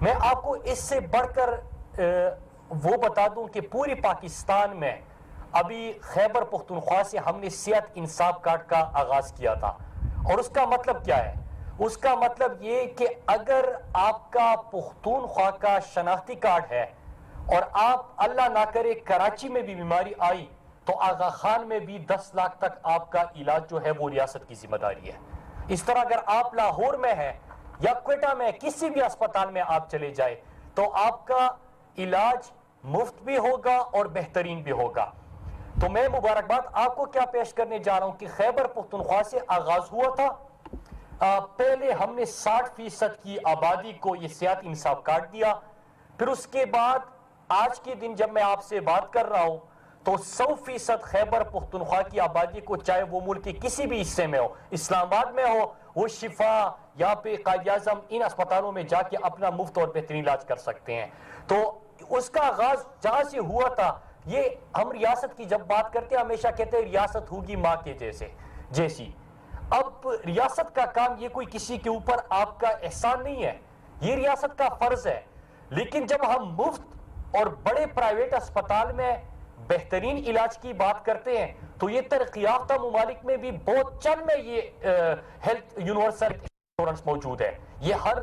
میں آپ کو اس سے بڑھ کر وہ بتا دوں کہ پوری پاکستان میں ابھی خیبر پختونخوا سے ہم نے صحت انصاف کارڈ کا آغاز کیا تھا، اور اس کا مطلب کیا ہے؟ اس کا مطلب یہ کہ اگر آپ کا پختونخوا کا شناختی کارڈ ہے اور آپ اللہ نہ کرے کراچی میں بھی بیماری آئی تو آغا خان میں بھی 10 لاکھ تک آپ کا علاج جو ہے وہ ریاست کی ذمہ داری ہے۔ اس طرح اگر آپ لاہور میں ہیں یا کوئٹہ میں کسی بھی اسپتال میں آپ چلے جائے تو آپ کا علاج مفت بھی ہوگا اور بہترین بھی ہوگا۔ تو میں مبارکباد آپ کو کیا پیش کرنے جا رہا ہوں کہ خیبر پختونخوا سے آغاز ہوا تھا۔ پہلے ہم نے 60% کی آبادی کو یہ صحت انصاف کارڈ دیا، پھر اس کے بعد آج کے دن جب میں آپ سے بات کر رہا ہوں تو 100% خیبر پختونخوا کی آبادی کو، چاہے وہ ملک کے کسی بھی حصے میں ہو، اسلام آباد میں ہو، وہ شفا یا پہ قائد اعظم ان اسپتالوں میں جا کے اپنا مفت اور بہترین علاج کر سکتے ہیں۔ تو اس کا آغاز جہاں سے ہوا تھا، یہ ہم ریاست کی جب بات کرتے ہیں ہمیشہ کہتے ہیں ریاست ہوگی ماں کے جیسی۔ اب ریاست کا کام یہ کوئی کسی کے اوپر آپ کا احسان نہیں ہے، یہ ریاست کا فرض ہے۔ لیکن جب ہم مفت اور بڑے پرائیویٹ اسپتال میں بہترین علاج کی بات کرتے ہیں تو یہ ترقی یافتہ ممالک میں بھی بہت چند میں یہ ہیلتھ یونیورسل انشورنس موجود ہے، یہ ہر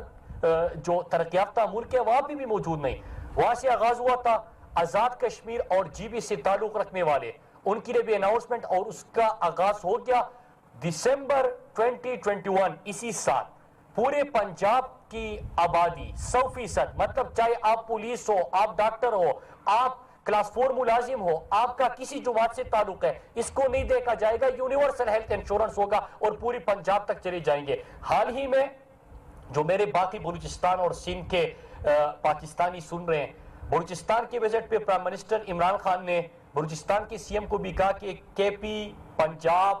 جو ترقی یافتہ ملک ہے وہاں بھی موجود نہیں۔ وہاں سے آغاز ہوا تھا، آزاد کشمیر اور جی بی سے تعلق رکھنے والے ان کے لیے بھی اناؤنسمنٹ، اور اس کا آغاز ہو گیا دسمبر 2021 اسی سال۔ پورے پنجاب کی آبادی 100%، مطلب چاہے آپ پولیس ہو، آپ ڈاکٹر ہو، آپ کلاس 4 ملازم ہو، آپ کا کسی جماعت سے تعلق ہے، اس کو نہیں دیکھا جائے گا، یونیورسل ہیلتھ انشورنس ہوگا اور پوری پنجاب تک چلے جائیں گے۔ حال ہی میں جو میرے باقی بلوچستان اور سندھ کے پاکستانی سن رہے ہیں، بلوچستان کے وزٹ پہ پرائم منسٹر عمران خان نے بلوچستان کے سی ایم کو بھی کہا کہ K P, Punjab,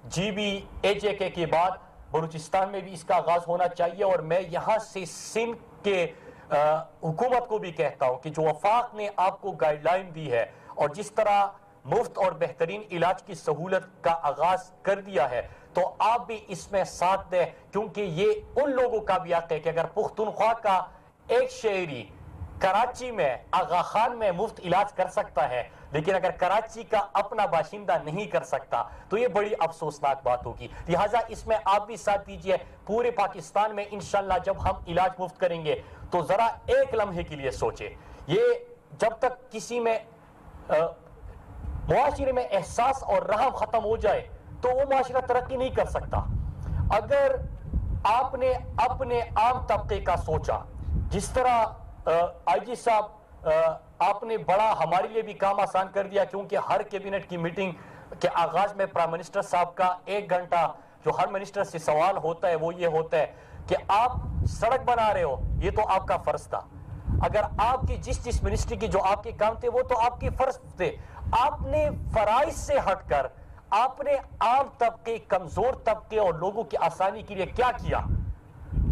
G B, H A کے بعد بلوچستان میں بھی اس کا آغاز ہونا چاہیے۔ اور میں یہاں سے سندھ کے حکومت کو بھی کہتا ہوں کہ جو وفاق نے آپ کو گائیڈ لائن دی ہے اور جس طرح مفت اور بہترین علاج کی سہولت کا آغاز کر دیا ہے تو آپ بھی اس میں ساتھ دیں، کیونکہ یہ ان لوگوں کا بھی حق ہے کہ اگر پختونخوا کا ایک شہری کراچی میں آغا خان میں مفت علاج کر سکتا ہے لیکن اگر کراچی کا اپنا باشندہ نہیں کر سکتا تو یہ بڑی افسوسناک بات ہوگی۔ لہٰذا اس میں آپ بھی ساتھ دیجئے۔ پورے پاکستان میں انشاءاللہ جب ہم علاج مفت کریں گے تو ذرا ایک لمحے کے لیے سوچیں، یہ جب تک کسی میں معاشرے میں احساس اور رحم ختم ہو جائے تو وہ معاشرہ ترقی نہیں کر سکتا۔ اگر آپ نے اپنے عام طبقے کا سوچا، جس طرح آئی جی صاحب آپ نے بڑا ہمارے لیے بھی کام آسان کر دیا، کیونکہ ہر کیبنٹ کی میٹنگ کے آغاز میں پرائم منسٹر صاحب کا 1 گھنٹہ جو ہر منسٹر سے سوال ہوتا ہے وہ یہ ہوتا ہے کہ آپ سڑک بنا رہے ہو، یہ تو آپ کا فرض تھا۔ اگر آپ کی جس منسٹری کی جو آپ کے کام تھے وہ تو آپ کے فرض تھے، آپ نے فرائض سے ہٹ کر آپ نے عام طبقے، کمزور طبقے اور لوگوں کی آسانی کے لیے کیا کیا،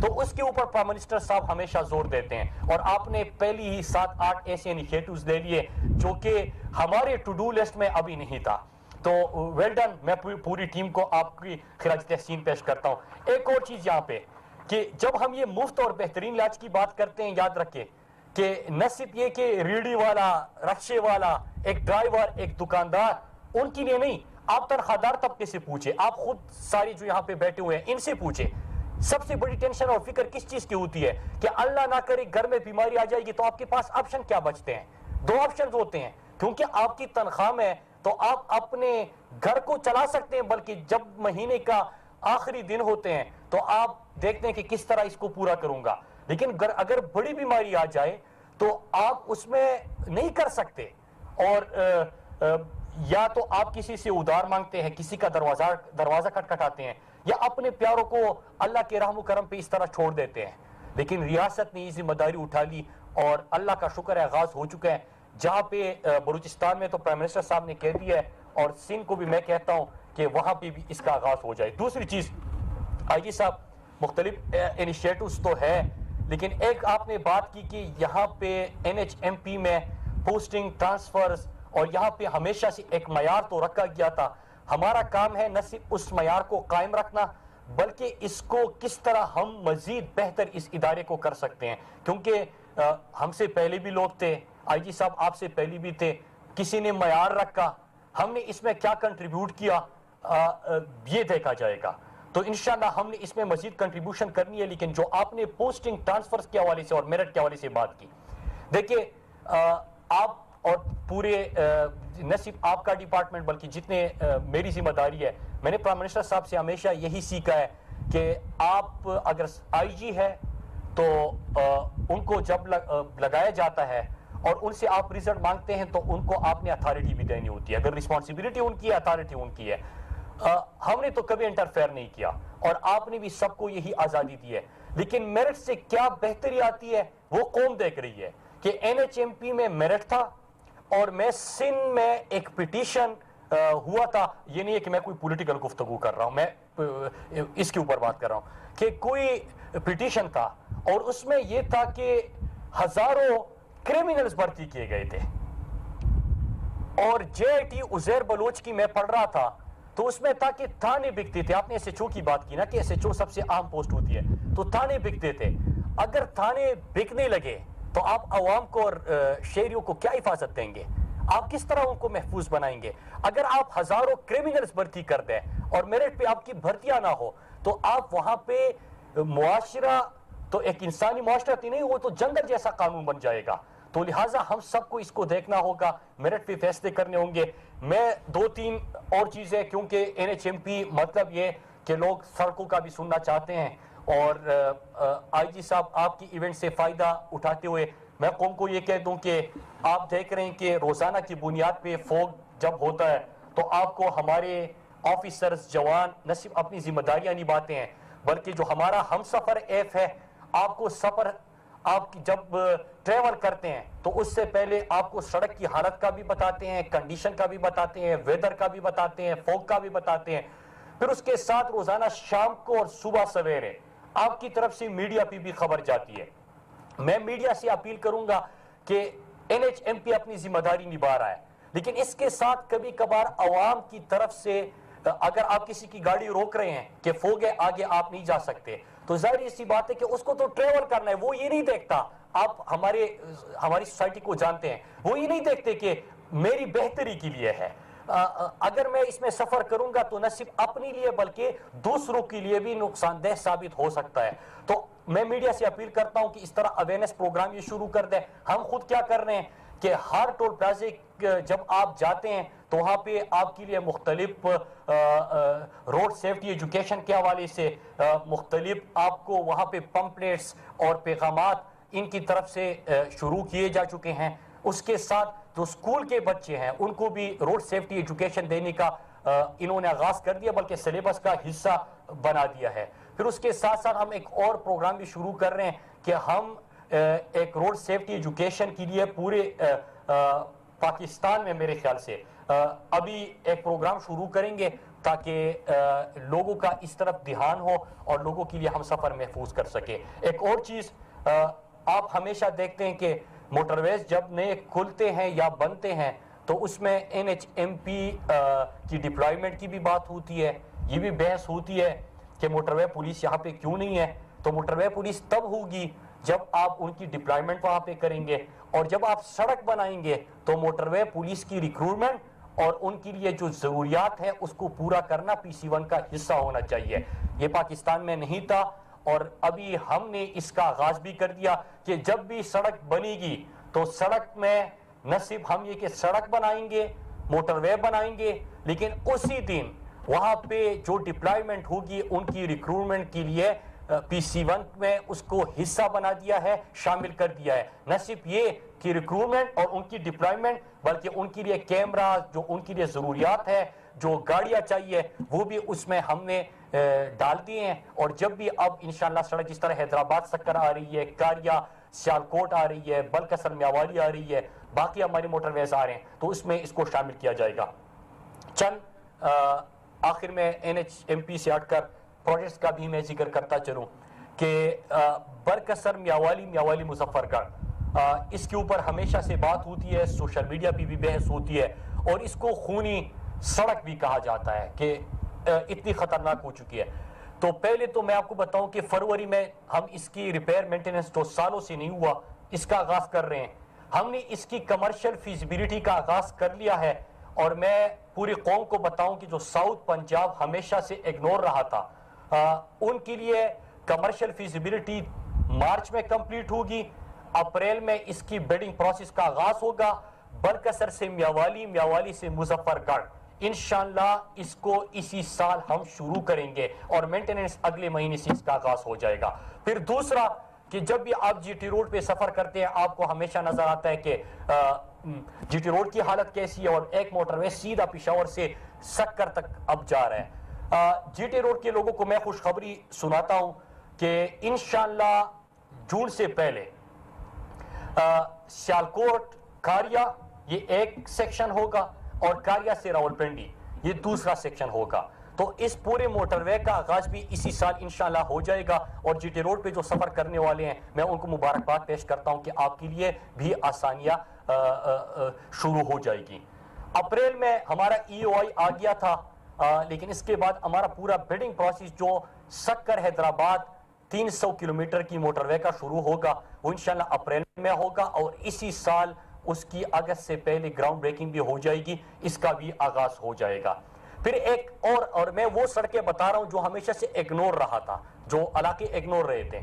تو اس کے اوپر پرائم منسٹر صاحب ہمیشہ زور دیتے ہیں۔ اور آپ نے پہلی ہی 7-8 ایسے انیشیٹوز لے لیے جو کہ ہمارے ٹو ڈو لسٹ میں ابھی نہیں تھا۔ تو ویل ڈن، میں پوری ٹیم کو آپ کی خراج تحسین پیش کرتا ہوں۔ ایک اور چیز یہاں پہ کہ جب ہم یہ مفت اور بہترین علاج کی بات کرتے ہیں، یاد رکھیں کہ نہ صرف یہ کہ ریڑھی والا، رکشے والا، ایک ڈرائیور، ایک دکاندار، ان کے لیے نہیں، آپ تنخواہ دار طبقے سے پوچھیں، آپ خود ساری جو یہاں پہ بیٹھے ہوئے ہیں ان سے پوچھیں، سب سے بڑی ٹینشن اور فکر کس چیز کی ہوتی ہے کہ اللہ نہ کرے گھر میں بیماری آ جائے گی تو آپ کے پاس آپشن کیا بچتے ہیں؟ 2 آپشن ہوتے ہیں، کیونکہ آپ کی تنخواہ میں تو آپ اپنے گھر کو چلا سکتے ہیں، بلکہ جب مہینے کا آخری دن ہوتے ہیں تو آپ دیکھتے ہیں کہ کس طرح اس کو پورا کروں گا، لیکن اگر بڑی بیماری آ جائے تو آپ اس میں نہیں کر سکتے، اور یا تو آپ کسی سے ادھار مانگتے ہیں، کسی کا دروازہ کھٹکھٹاتے ہیں، یا اپنے پیاروں کو اللہ کے رحم و کرم پہ اس طرح چھوڑ دیتے ہیں۔ لیکن ریاست نے یہ ذمہ داری اٹھا لی اور اللہ کا شکر ہے آغاز ہو چکا ہے، جہاں پہ بلوچستان میں تو پرائم منسٹر صاحب نے کہہ دیا ہے اور سندھ کو بھی میں کہتا ہوں کہ وہاں پہ بھی اس کا آغاز ہو جائے۔ دوسری چیز، آئی جی صاحب مختلف انیشیٹوز تو ہے، لیکن ایک آپ نے بات کی کہ یہاں پہ این ایچ ایم پی میں پوسٹنگ، ٹرانسفرز، اور یہاں پہ ہمیشہ سے ایک معیار تو رکھا گیا تھا۔ ہمارا کام ہے نہ صرف اس معیار کو قائم رکھنا بلکہ اس کو کس طرح ہم مزید بہتر اس ادارے کو کر سکتے ہیں، کیونکہ ہم سے پہلے بھی لوگ تھے، آئی جی صاحب آپ سے پہلے بھی تھے، کسی نے معیار رکھا، ہم نے اس میں کیا کنٹریبیوٹ کیا یہ دیکھا جائے گا۔ تو انشاءاللہ ہم نے اس میں مزید کنٹریبیوشن کرنی ہے۔ لیکن جو آپ نے پوسٹنگ ٹرانسفرز کے حوالے سے اور میرٹ کے حوالے سے بات کی، دیکھیے آپ اور پورے نہ صرف آپ کا ڈپارٹمنٹ بلکہ جتنے میری ذمہ داری ہے، میں نے پرائم منسٹر صاحب سے ہمیشہ یہی سیکھا ہے کہ آپ اگر آئی جی ہے تو ان کو جب لگایا جاتا ہے اور ان سے آپ رزلٹ مانگتے ہیں تو ان کو آپ نے اتھارٹی بھی دینی ہوتی ہے، اگر رسپانسبلٹی ان کی ہے، اتھارٹی ان کی ہے۔ ہم نے تو کبھی انٹرفیئر نہیں کیا اور آپ نے بھی سب کو یہی آزادی دی ہے، لیکن میرٹ سے کیا بہتری آتی ہے وہ قوم دیکھ رہی ہے کہ این ایچ ایم پی میں میرٹ تھا اور میں سندھ میں ایک پٹیشن ہوا تھا، یہ نہیں ہے کہ میں کوئی پولیٹیکل گفتگو کر رہا ہوں، میں اس کے اوپر بات کر رہا ہوں کہ کوئی پٹیشن تھا اور اس میں یہ تھا کہ ہزاروں کرمنلز بھرتی کیے گئے تھے، اور جے آئی ٹی عزیر بلوچ کی میں پڑھ رہا تھا تو اس میں تھا کہ تھانے بکتے تھے۔ آپ نے ایس ایچ او کی بات کی نا کہ ایس ایچ او سب سے عام پوسٹ ہوتی ہے، تو تھانے بکتے تھے۔ اگر تھانے بکنے لگے تو آپ عوام کو اور شہریوں کو کیا حفاظت دیں گے؟ آپ کس طرح ان کو محفوظ بنائیں گے؟ اگر آپ ہزاروں کرمنلز بھرتی کر دیں اور میرٹ پہ آپ کی بھرتیاں نہ ہو تو آپ وہاں پہ معاشرہ تو ایک انسانی معاشرت ہی نہیں، وہ تو جنگل جیسا قانون بن جائے گا۔ تو لہٰذا ہم سب کو اس کو دیکھنا ہوگا، میرٹ پہ فیصلے کرنے ہوں گے۔ میں دو تین اور چیزیں، کیونکہ این ایچ ایم پی مطلب یہ کہ لوگ سڑکوں کا بھی سننا چاہتے ہیں، اور آئی جی صاحب آپ کی ایونٹ سے فائدہ اٹھاتے ہوئے میں قوم کو یہ کہہ دوں کہ آپ دیکھ رہے ہیں کہ روزانہ کی بنیاد پہ فوگ جب ہوتا ہے تو آپ کو ہمارے آفیسرز جوان نہ صرف اپنی ذمہ داریاں نبھاتے ہیں بلکہ جو ہمارا ہم سفر ایف ہے، آپ کو سفر آپ جب ٹریول کرتے ہیں تو اس سے پہلے آپ کو سڑک کی حالت کا بھی بتاتے ہیں، کنڈیشن کا بھی بتاتے ہیں، ویدر کا بھی بتاتے ہیں، فوگ کا بھی بتاتے ہیں۔ پھر اس کے ساتھ روزانہ شام کو اور صبح سویرے آپ کی طرف سے میڈیا پہ بھی خبر جاتی ہے۔ میں میڈیا سے اپیل کروں گا کہ این ایچ ایم پی اپنی ذمہ داری نبھا رہا ہے، لیکن اس کے ساتھ کبھی کبھار عوام کی طرف سے اگر آپ کسی کی گاڑی روک رہے ہیں کہ فوگ ہے آگے آپ نہیں جا سکتے، تو ظاہر سی بات ہے کہ اس کو تو ٹریول کرنا ہے، وہ یہ نہیں دیکھتا۔ آپ ہماری سوسائٹی کو جانتے ہیں، وہ یہ نہیں دیکھتے کہ میری بہتری کے لیے ہے۔ اگر میں اس میں سفر کروں گا تو نہ صرف اپنے لیے بلکہ دوسروں کے لیے بھی نقصان دہ ثابت ہو سکتا ہے۔ تو میں میڈیا سے اپیل کرتا ہوں کہ اس طرح اویئرنیس پروگرام یہ شروع کر دیں۔ ہم خود کیا کر رہے ہیں کہ ہر ٹول پلازے جب آپ جاتے ہیں تو وہاں پہ آپ کے لیے مختلف روڈ سیفٹی ایجوکیشن کے حوالے سے مختلف آپ کو وہاں پہ پمپلیٹس اور پیغامات ان کی طرف سے شروع کیے جا چکے ہیں۔ اس کے ساتھ جو اسکول کے بچے ہیں ان کو بھی روڈ سیفٹی ایجوکیشن دینے کا انہوں نے آغاز کر دیا، بلکہ سلیبس کا حصہ بنا دیا ہے۔ پھر اس کے ساتھ ساتھ ہم ایک اور پروگرام بھی شروع کر رہے ہیں کہ ہم ایک روڈ سیفٹی ایجوکیشن کے لیے پورے پاکستان میں میرے خیال سے ابھی ایک پروگرام شروع کریں گے تاکہ لوگوں کا اس طرف دھیان ہو اور لوگوں کے لیے ہم سفر محفوظ کر سکے۔ ایک اور چیز آپ ہمیشہ دیکھتے ہیں کہ موٹر ویز جب نئے کھلتے ہیں یا بنتے ہیں تو اس میں این ایچ ایم پی کی ڈپلائمنٹ کی بھی بات ہوتی ہے، یہ بھی بحث ہوتی ہے کہ موٹر وے پولیس یہاں پہ کیوں نہیں ہے۔ تو موٹر وے پولیس تب ہوگی جب آپ ان کی ڈپلائمنٹ وہاں پہ کریں گے، اور جب آپ سڑک بنائیں گے تو موٹر وے پولیس کی ریکروٹمنٹ اور ان کے لیے جو ضروریات ہے اس کو پورا کرنا پی سی 1 کا حصہ ہونا چاہیے۔ یہ پاکستان میں نہیں تھا اور ابھی ہم نے اس کا آغاز بھی کر دیا کہ جب بھی سڑک بنے گی تو سڑک میں نہ صرف ہم یہ کہ سڑک بنائیں گے، موٹر وے بنائیں گے، لیکن اسی دن وہاں پہ جو ڈپلائمنٹ ہوگی ان کی ریکروٹمنٹ کے لیے پی سی 1 میں اس کو حصہ بنا دیا ہے، شامل کر دیا ہے۔ نہ صرف یہ کہ ریکروٹمنٹ اور ان کی ڈپلائمنٹ بلکہ ان کے لیے کیمرہ، جو ان کے لیے ضروریات ہے، جو گاڑیاں چاہیے وہ بھی اس میں ہم نے ڈال دیے ہیں۔ اور جب بھی اب انشاءاللہ سڑک جس طرح حیدرآباد سکر آ رہی ہے، کاریا سیالکوٹ آ رہی ہے، بلکسر میاوالی آ رہی ہے، باقی ہماری موٹر ویز آ رہے ہیں تو اس میں اس کو شامل کیا جائے گا۔ چند آخر میں این ایچ ایم پی سے ہٹ کر پروجیکٹس کا بھی میں ذکر کرتا چلوں کہ برکسر میاوالی مظفر گڑھ، اس کے اوپر ہمیشہ سے بات ہوتی ہے، سوشل میڈیا پہ بھی بحث ہوتی ہے اور اس کو خونی سڑک بھی کہا جاتا ہے کہ اتنی خطرناک ہو چکی ہے۔ تو پہلے تو میں آپ کو بتاؤں کہ فروری میں ہم اس کی ریپیئر مینٹیننس جو سالوں سے نہیں ہوا اس کا آغاز کر رہے ہیں. ہم نے اس کی کمرشل فیزیبلٹی کا آغاز کر لیا ہے, اور میں پوری قوم کو بتاؤں کہ جو ساؤتھ پنجاب ہمیشہ سے اگنور رہا تھا, ان کے لیے کمرشل فیزیبلٹی مارچ میں کمپلیٹ ہوگی. اپریل میں اس کی بیڈنگ پروسیس کا آغاز ہوگا. بلکسر سے میاوالی, میاوالی سے مظفر گڑھ, انشاءاللہ اس کو اسی سال ہم شروع کریں گے, اور مینٹیننس اگلے مہینے سے اس کا آغاز ہو جائے گا. پھر دوسرا کہ جب بھی آپ جی ٹی روڈ پہ سفر کرتے ہیں آپ کو ہمیشہ نظر آتا ہے کہ جی ٹی روڈ کی حالت کیسی ہے, اور ایک موٹر وے سیدھا پشاور سے سکر تک اب جا رہا ہے. جی ٹی روڈ کے لوگوں کو میں خوشخبری سناتا ہوں کہ انشاءاللہ جون سے پہلے سیالکوٹ کاریا یہ ایک سیکشن ہوگا, اور کاریا سے راولپنڈی یہ دوسرا سیکشن ہوگا. تو اس پورے موٹر وے کا آغاز بھی اسی سال انشاءاللہ ہو جائے گا, اور جی ٹی روڈ پہ جو سفر کرنے والے ہیں میں ان کو مبارکباد پیش کرتا ہوں کہ آپ کے لیے بھی آسانیاں شروع ہو جائے گی. اپریل میں ہمارا ای او آئی آ گیا تھا, لیکن اس کے بعد ہمارا پورا بیڈنگ پروسیس جو سکر حیدرآباد 300 کلومیٹر کی موٹر وے کا شروع ہوگا وہ انشاءاللہ اپریل میں ہوگا, اور اسی سال اس کی اگست سے پہلے گراؤنڈ بریکنگ بھی ہو جائے گی, اس کا بھی آغاز ہو جائے گا. پھر ایک اور میں وہ سڑکیں بتا رہا ہوں جو ہمیشہ سے اگنور رہا تھا, جو علاقے اگنور رہے تھے.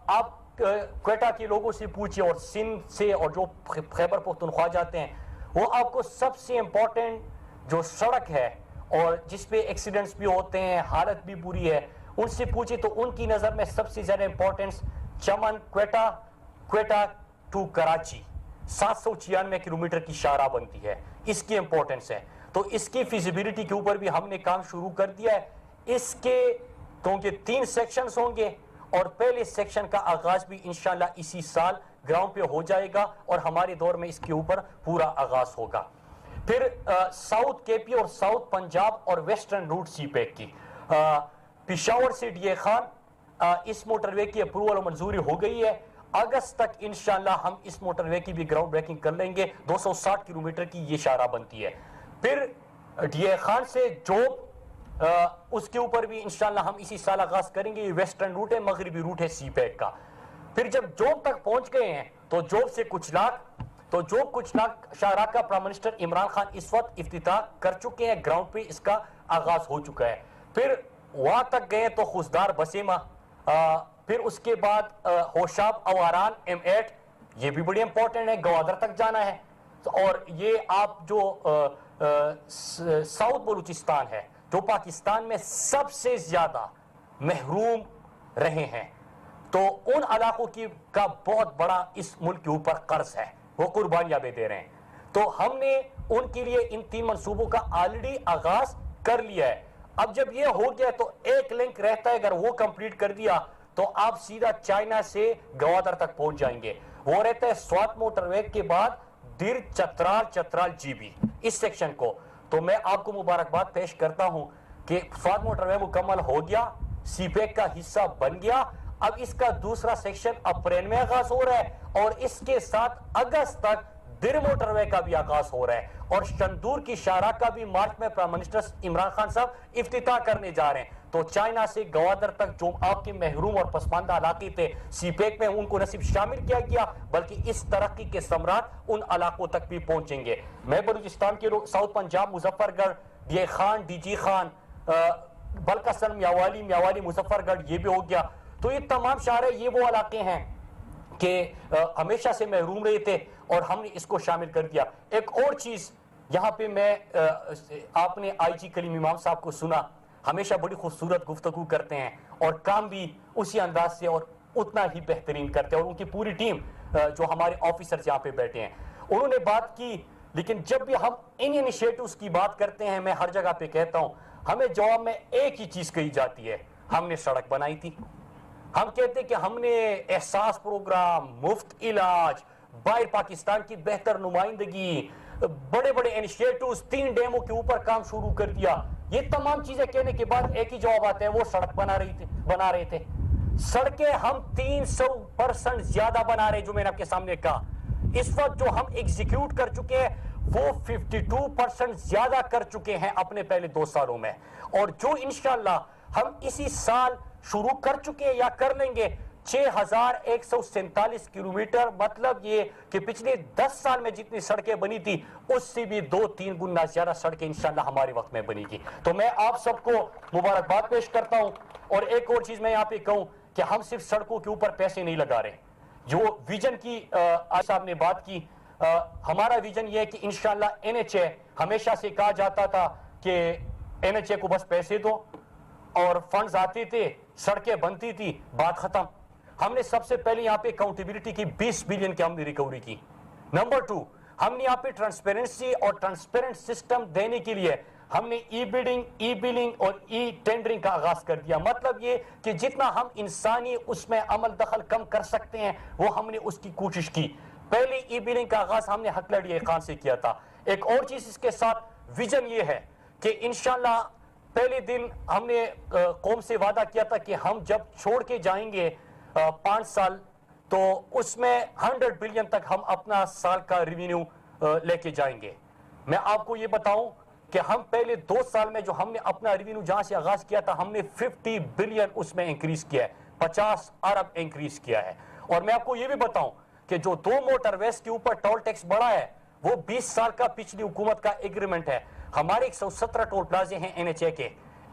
آپ کوئٹہ کے لوگوں سے پوچھیں اور سندھ سے اور جو خیبر پختونخوا جاتے ہیں, وہ آپ کو سب سے امپورٹنٹ جو سڑک ہے اور جس پہ ایکسیڈنٹس بھی ہوتے ہیں, حالت بھی بری ہے, ان سے پوچھیں تو ان کی نظر میں سب سے زیادہ امپورٹنس چمن کوئٹہ ٹو کراچی 796 کلومیٹر کی شاہراہ بنتی ہے, اس کی امپورٹنس ہے. تو اس کی فیزیبلٹی کے اوپر بھی ہم نے کام شروع کر دیا ہے. اس کے کیونکہ 3 سیکشنز ہوں گے, اور پہلے سیکشن کا آغاز بھی انشاءاللہ اسی سال گراؤنڈ پہ ہو جائے گا, اور ہمارے دور میں اس کے اوپر پورا آغاز ہوگا. پھر ساؤتھ کے پی اور ساؤتھ پنجاب اور ویسٹرن روٹ سی پیک کی پشاور سے ڈی اے خان, اس موٹر وے کی اپروول اور منظوری ہو گئی ہے. اگست تک انشاءاللہ ہم اس موٹر وے کی بھی گراؤنڈ بریکنگ کر لیں گے. 260 کلومیٹر کی یہ شاہراہ بنتی ہے. پھر ڈی اے خان سے جوب, اس کے اوپر بھی انشاءاللہ ہم اسی سال آغاز کریں گے. یہ ویسٹرن روٹ ہے, مغربی روٹ ہے سی پیک کا. پھر جب جوب تک پہنچ گئے ہیں تو جوب سے کچھ لاکھ شاہراہ کا پرائم منسٹر عمران خان اس وقت افتتاح کر چکے ہیں, گراؤنڈ پہ اس کا آغاز ہو چکا ہے. پھر وہاں تک گئے تو خوزدار بسیما, پھر اس کے بعد ہوشاب اواران M8 یہ بھی بڑی امپورٹنٹ ہے, گوادر تک جانا ہے. اور یہ آپ جو ساؤتھ بلوچستان ہے جو پاکستان میں سب سے زیادہ محروم رہے ہیں, تو ان علاقوں کا بہت بڑا اس ملک کے اوپر قرض ہے, وہ قربانیاں بھی دے رہے ہیں. تو ہم نے ان کے لیے ان 3 منصوبوں کا آلریڈی آغاز کر لیا ہے. اب جب یہ ہو گیا تو ایک لنک رہتا ہے, اگر وہ کمپلیٹ کر دیا تو آپ سیدھا چائنا سے گوادر تک پہنچ جائیں گے. وہ رہتا ہے سوات موٹر وے کے بعد دیر چترال جی بی, اس سیکشن کو. تو میں آپ کو مبارکباد پیش کرتا ہوں کہ سوات موٹر وے مکمل ہو گیا, سی پیک کا حصہ بن گیا. اب اس کا دوسرا سیکشن اپریل میں آغاز ہو رہا ہے, اور اس کے ساتھ اگست تک در موٹر وے کا بھی آغاز ہو رہا ہے, اور شندور کی شاہراہ کا بھی مارچ میں پرائم منسٹر عمران خان صاحب افتتاح کرنے جا رہے ہیں. تو چائنا سے گوادر تک جو آپ کے محروم اور پسماندہ علاقے تھے سی پیک میں, ان کو نہ صرف شامل کیا گیا بلکہ اس ترقی کے ثمرات ان علاقوں تک بھی پہنچیں گے. میں بلوچستان کے لوگ south Punjab Muzaffargarh, D A Khan, D G Khan, بلکسن, میاوالی مظفر گڑھ یہ بھی ہو گیا. تو یہ تمام شاہراہ یہ وہ علاقے ہیں کہ ہمیشہ سے محروم رہے تھے, اور ہم نے اس کو شامل کر دیا. ایک اور چیز یہاں پہ میں, آپ نے آئی جی کلیم امام صاحب کو سنا, ہمیشہ بڑی خوبصورت گفتگو کرتے ہیں اور کام بھی اسی انداز سے اور اتنا ہی بہترین کرتے ہیں, اور ان کی پوری ٹیم جو ہمارے آفیسرز یہاں پہ بیٹھے ہیں انہوں نے بات کی. لیکن جب بھی ہم ان انیشیٹوز کی بات کرتے ہیں, میں ہر جگہ پہ کہتا ہوں, ہمیں جواب میں ایک ہی چیز کہی جاتی ہے, ہم نے سڑک بنائی تھی. ہم کہتے ہیں کہ ہم نے احساس پروگرام, مفت علاج, باہر پاکستان کی بہتر نمائندگی, بڑے بڑے انیشیٹوز, 3 ڈیموں کے اوپر کام شروع کر دیا. یہ تمام چیزیں کہنے کے بعد ایک ہی جواب آتا ہے, وہ سڑک بنا رہے تھے. سڑکیں ہم 300% زیادہ بنا رہے, جو میں نے آپ کے سامنے کہا. اس وقت جو ہم ایگزیکیوٹ کر چکے ہیں وہ 52% زیادہ کر چکے ہیں اپنے پہلے 2 سالوں میں, اور جو انشاءاللہ ہم اسی سال شروع کر چکے ہیں یا کر لیں گے 6147 کلومیٹر، مطلب یہ کہ پچھلے 10 سال میں جتنی سڑکیں بنی تھی اس سے بھی 2-3 گنا زیادہ سڑکیں انشاءاللہ ہمارے وقت میں بنی گی. تو میں آپ سب کو مبارکباد پیش کرتا ہوں. اور ایک اور چیز میں یہاں پہ کہوں کہ ہم صرف سڑکوں کے اوپر پیسے نہیں لگا رہے. جو ویژن کی آج صاحب نے بات کی، ہمارا ویژن یہ ہے کہ انشاءاللہ NHA، ہمیشہ سے کہا جاتا تھا کہ NHA کو بس پیسے دو اور فنڈز آتے تھے، سڑکیں بنتی تھی، بات ختم. ہم نے سب سے پہلے یہاں پہ اکاؤنٹیبلٹی کی، 20 بلین کی ہم نے ریکوری کی. نمبر 2، ہم نے یہاں پہ ٹرانسپیرنسی اور ٹرانسپیرنٹ سسٹم دینے کے لیے ہم نے ای بلنگ اور ای ٹینڈرنگ کا آغاز کر دیا. مطلب یہ کہ جتنا ہم انسانی اس میں عمل دخل کم کر سکتے ہیں وہ ہم نے اس کی کوشش کی. پہلی ای بلنگ کا آغاز ہم نے حقلڑی خان سے کیا تھا. ایک اور چیز اس کے ساتھ ویژن یہ ہے کہ انشاءاللہ پہلے دن ہم نے قوم سے وعدہ کیا تھا کہ ہم جب چھوڑ کے جائیں گے 5 سال تو اس میں 100 بلین تک ہم اپنا سال کا ریونیو لے کے جائیں گے. میں آپ کو یہ بتاؤں کہ ہم پہلے 2 سال میں جو ہم نے اپنا ریونیو جہاں سے آغاز کیا تھا ہم نے 50 بلین اس میں انکریز کیا ہے، 50 ارب انکریز کیا ہے. اور میں آپ کو یہ بھی بتاؤں کہ جو 2 موٹر ویز کے اوپر ٹول ٹیکس بڑھا ہے وہ 20 سال کا پچھلی حکومت کا ایگریمنٹ ہے. ہمارے 117 ٹول پلازے ہیں NHA کے،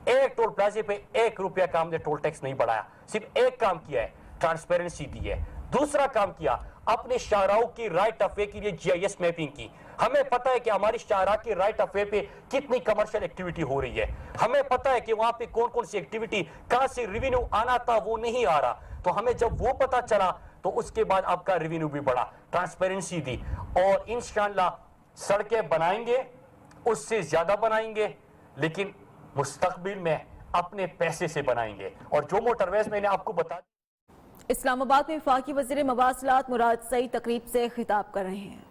ایک ٹول پلازے پہ 1 روپیہ کا ہم نے ٹول ٹیکس نہیں بڑھایا. صرف ایک کام کیا ہے، ٹرانسپیرنسی دی ہے. دوسرا کام کیا، اپنے شاہراہوں کی رائٹ آف وے کے لیے GIS میپنگ کی. ہمیں پتہ ہے کہ ہماری شاہراہ کی رائٹ آف وے پہ کتنی کمرشل ایکٹیویٹی ہو رہی ہے. ہمیں پتہ ہے کہ وہاں پہ کون کون سی ایکٹیویٹی کہاں سے ریونیو آنا تھا وہ نہیں آ رہا. تو ہمیں جب وہ پتہ چلا تو اس کے بعد آپ کا ریونیو بھی بڑھا، ٹرانسپیرنسی دی. اور انشاءاللہ سڑکیں بنائیں گے، اس سے زیادہ بنائیں گے، لیکن مستقبل میں اپنے پیسے سے بنائیں گے. اور جو موٹر ویز میں نے آپ کو بتا اسلام آباد میں وفاقی وزیر مواصلات مراد سعید تقریب سے خطاب کر رہے ہیں.